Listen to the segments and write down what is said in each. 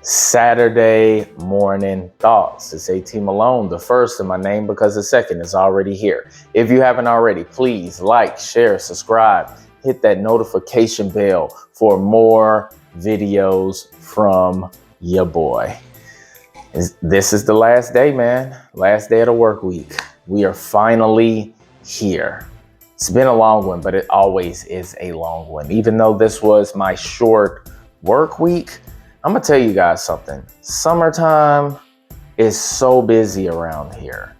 Saturday morning thoughts. It's AT Malone, the first in my name because the second is already here. If you haven't already, please like, share, subscribe, hit that notification bell for more videos from your boy. This is the last day, man. Last day of the work week. We are finally here. It's been a long one, but it always is a long one. Even though this was my short work week, I'm gonna tell you guys something. Summertime is so busy around here.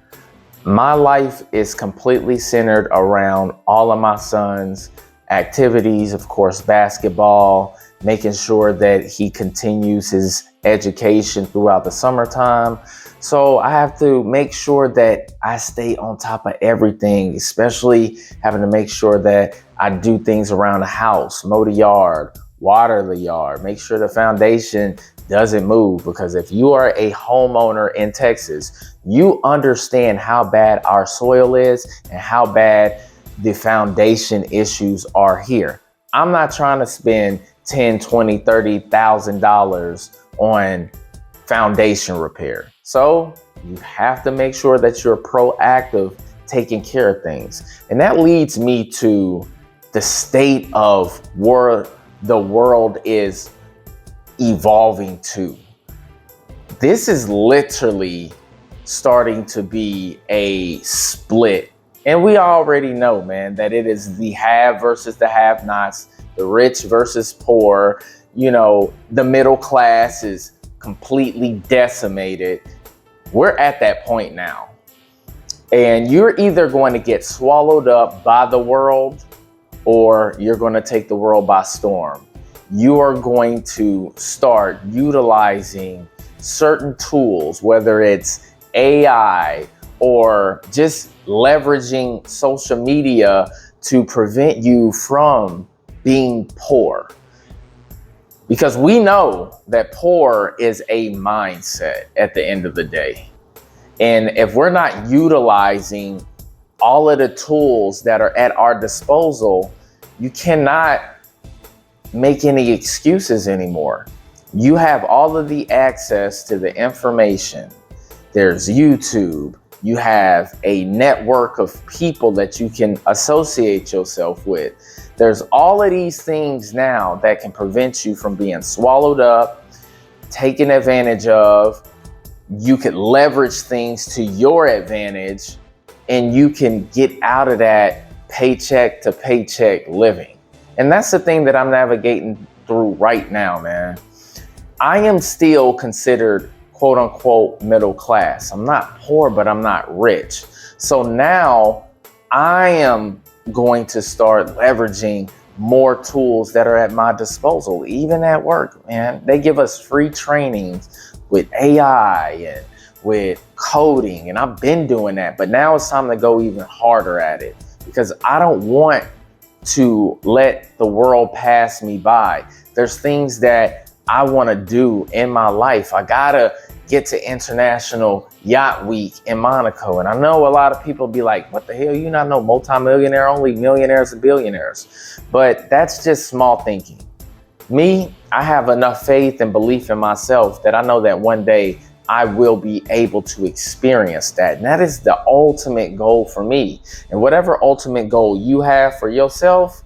My life is completely centered around all of my son's activities, of course, basketball, making sure that he continues his education throughout the summertime. So I have to make sure that I stay on top of everything, especially having to make sure that I do things around the house, mow the yard, water the yard, make sure the foundation doesn't move. Because if you are a homeowner in Texas, you understand how bad our soil is and how bad the foundation issues are here. I'm not trying to spend $10, $20, $30,000 on foundation repair. So you have to make sure that you're proactive taking care of things. And that leads me to the state of where the world is evolving to. This is literally starting to be a split. And we already know, man, that it is the have versus the have-nots, the rich versus poor. You know, the middle class is completely decimated. We're at that point now. And you're either going to get swallowed up by the world or you're going to take the world by storm. You are going to start utilizing certain tools, whether it's AI or just leveraging social media to prevent you from being poor. Because we know that poor is a mindset at the end of the day. And if we're not utilizing all of the tools that are at our disposal, you cannot make any excuses anymore. You have all of the access to the information. There's YouTube. You have a network of people that you can associate yourself with. There's all of these things now that can prevent you from being swallowed up, taken advantage of. You could leverage things to your advantage, and you can get out of that paycheck to paycheck living. And that's the thing that I'm navigating through right now, man. I am still considered quote unquote middle class. I'm not poor, but I'm not rich. So now I am going to start leveraging more tools that are at my disposal, even at work, man. They give us free trainings with AI and with coding, and I've been doing that, but now it's time to go even harder at it because I don't want to let the world pass me by. There's things that I want to do in my life. I gotta get to International Yacht Week in Monaco. And I know a lot of people be like, what the hell, you not know multimillionaire, only millionaires and billionaires. But that's just small thinking. Me, I have enough faith and belief in myself that I know that one day I will be able to experience that. And that is the ultimate goal for me. And whatever ultimate goal you have for yourself,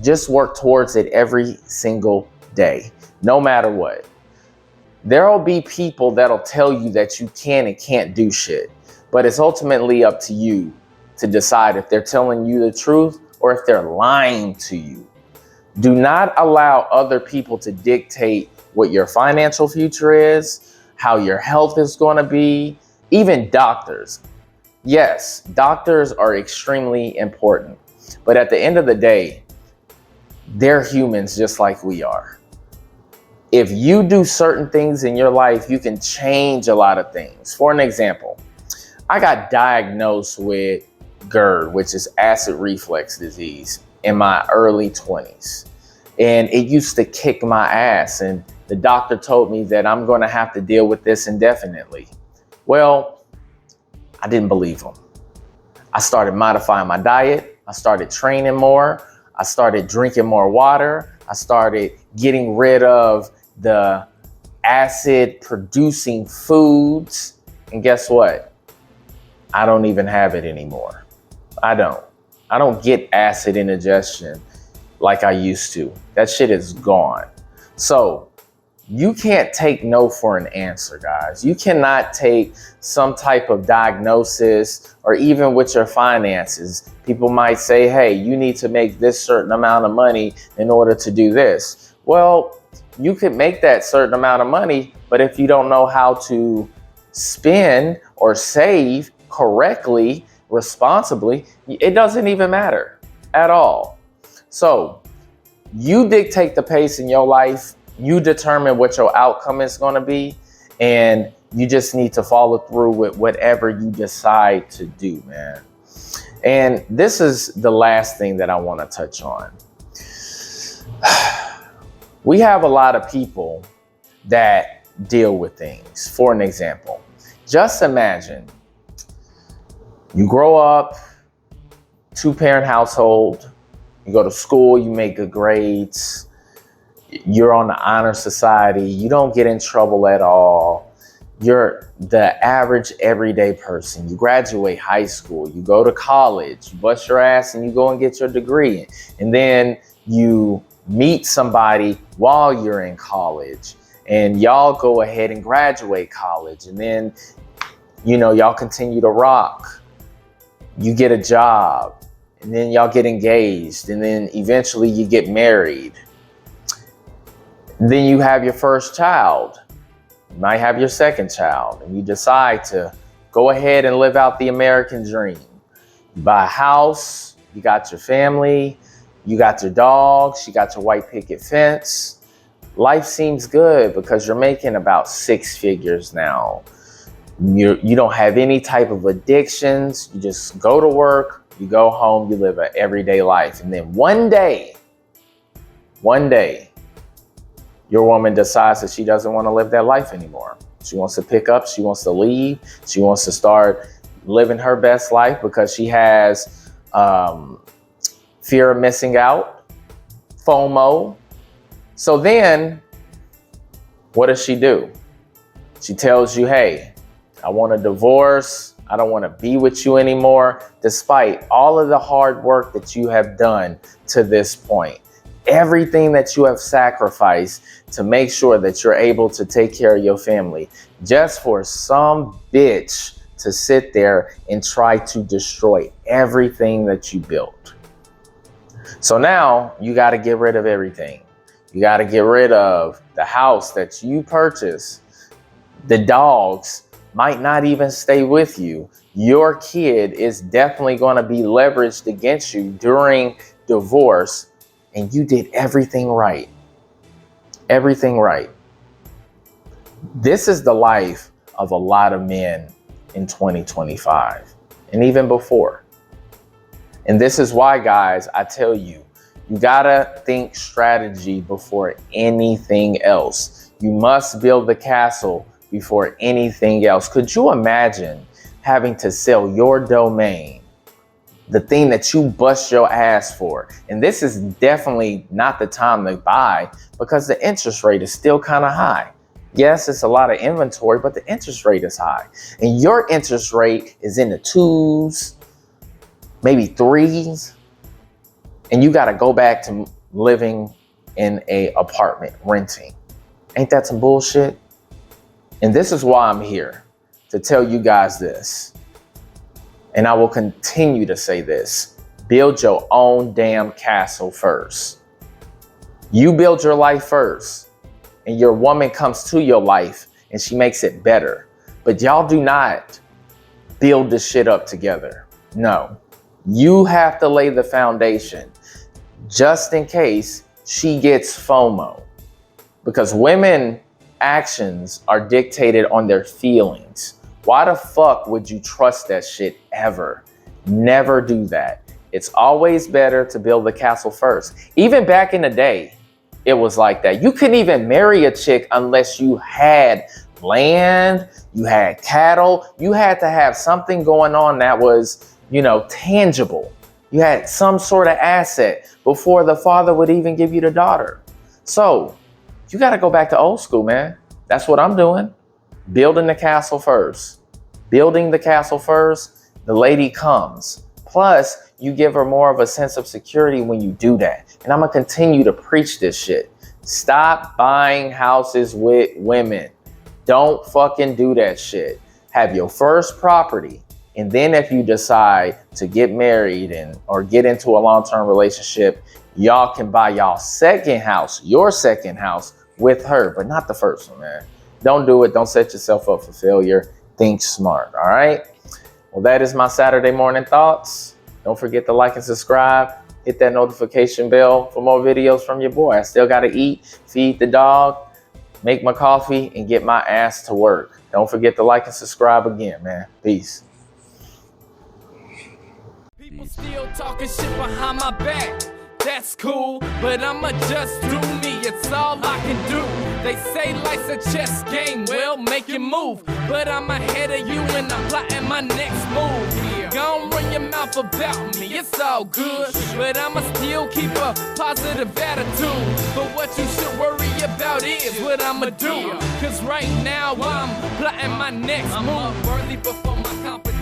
just work towards it every single day, no matter what. There will be people that'll tell you that you can and can't do shit, but it's ultimately up to you to decide if they're telling you the truth or if they're lying to you. Do not allow other people to dictate what your financial future is, how your health is going to be, even doctors. Yes, doctors are extremely important, but at the end of the day, they're humans just like we are. If you do certain things in your life, you can change a lot of things. For an example, I got diagnosed with GERD, which is acid reflux disease, in my early 20s. And it used to kick my ass. And the doctor told me that I'm going to have to deal with this indefinitely. Well, I didn't believe him. I started modifying my diet. I started training more. I started drinking more water. I started getting rid of the acid producing foods. And guess what? I don't even have it anymore. I don't get acid indigestion like I used to. That shit is gone. So you can't take no for an answer, guys. You cannot take some type of diagnosis, or even with your finances. People might say, hey, you need to make this certain amount of money in order to do this. Well, you could make that certain amount of money, but if you don't know how to spend or save correctly, responsibly, it doesn't even matter at all. So you dictate the pace in your life. You determine what your outcome is going to be, and you just need to follow through with whatever you decide to do, man. And this is the last thing that I want to touch on. We have a lot of people that deal with things. For an example, just imagine you grow up, 2-parent household, you go to school, you make good grades, you're on the honor society, you don't get in trouble at all. You're the average everyday person. You graduate high school, you go to college, you bust your ass and you go and get your degree. And then you meet somebody while you're in college and y'all go ahead and graduate college. And then, y'all continue to rock. You get a job and then y'all get engaged and then eventually you get married. Then you have your first child. You might have your second child, and you decide to go ahead and live out the American dream. You buy a house, you got your family, you got your dogs, you got your white picket fence. Life seems good because you're making about 6 figures now. You don't have any type of addictions. You just go to work, you go home, you live an everyday life. And then one day, your woman decides that she doesn't want to live that life anymore. She wants to pick up, she wants to leave, she wants to start living her best life because she has fear of missing out, FOMO. So then, what does she do? She tells you, hey, I want a divorce. I don't want to be with you anymore, despite all of the hard work that you have done to this point. Everything that you have sacrificed to make sure that you're able to take care of your family, just for some bitch to sit there and try to destroy everything that you built. So now you got to get rid of everything. You got to get rid of the house that you purchased. The dogs might not even stay with you. Your kid is definitely going to be leveraged against you during divorce. And you did everything right. Everything right. This is the life of a lot of men in 2025 and even before. And this is why, guys, I tell you, you gotta think strategy before anything else. You must build the castle before anything else. Could you imagine having to sell your domain, the thing that you bust your ass for? And this is definitely not the time to buy because the interest rate is still kind of high. Yes, it's a lot of inventory, but the interest rate is high. And your interest rate is in the 2s, maybe 3s. And you got to go back to living in a apartment, renting. Ain't that some bullshit? And this is why I'm here, to tell you guys this. And I will continue to say this. Build your own damn castle first. You build your life first. And your woman comes to your life and she makes it better. But y'all do not build this shit up together. No. You have to lay the foundation just in case she gets FOMO. Because women actions are dictated on their feelings. Why the fuck would you trust that shit ever? Never do that. It's always better to build the castle first. Even back in the day, it was like that. You couldn't even marry a chick unless you had land, you had cattle, you had to have something going on that was, tangible. You had some sort of asset before the father would even give you the daughter. So you got to go back to old school, man. That's what I'm doing. Building the castle first. Building the castle first, the lady comes. Plus, you give her more of a sense of security when you do that. And I'm going to continue to preach this shit. Stop buying houses with women. Don't fucking do that shit. Have your first property. And then if you decide to get married or get into a long-term relationship, y'all can buy y'all second house, your second house with her, but not the first one, man. Don't do it. Don't set yourself up for failure. Think smart. All right. Well, that is my Saturday morning thoughts. Don't forget to like and subscribe. Hit that notification bell for more videos from your boy. I still got to eat, feed the dog, make my coffee, and get my ass to work. Don't forget to like and subscribe again, man. Peace. People still talking shit behind my back. That's cool, but I'ma just do me. It's all I can do. They say life's a chess game, well, make it move. But I'm ahead of you and I'm plotting my next move. Gon' run your mouth about me, it's all good. But I'ma still keep a positive attitude. But what you should worry about is what I'ma do. Cause right now I'm plotting my next move. I'm worthy before my competition.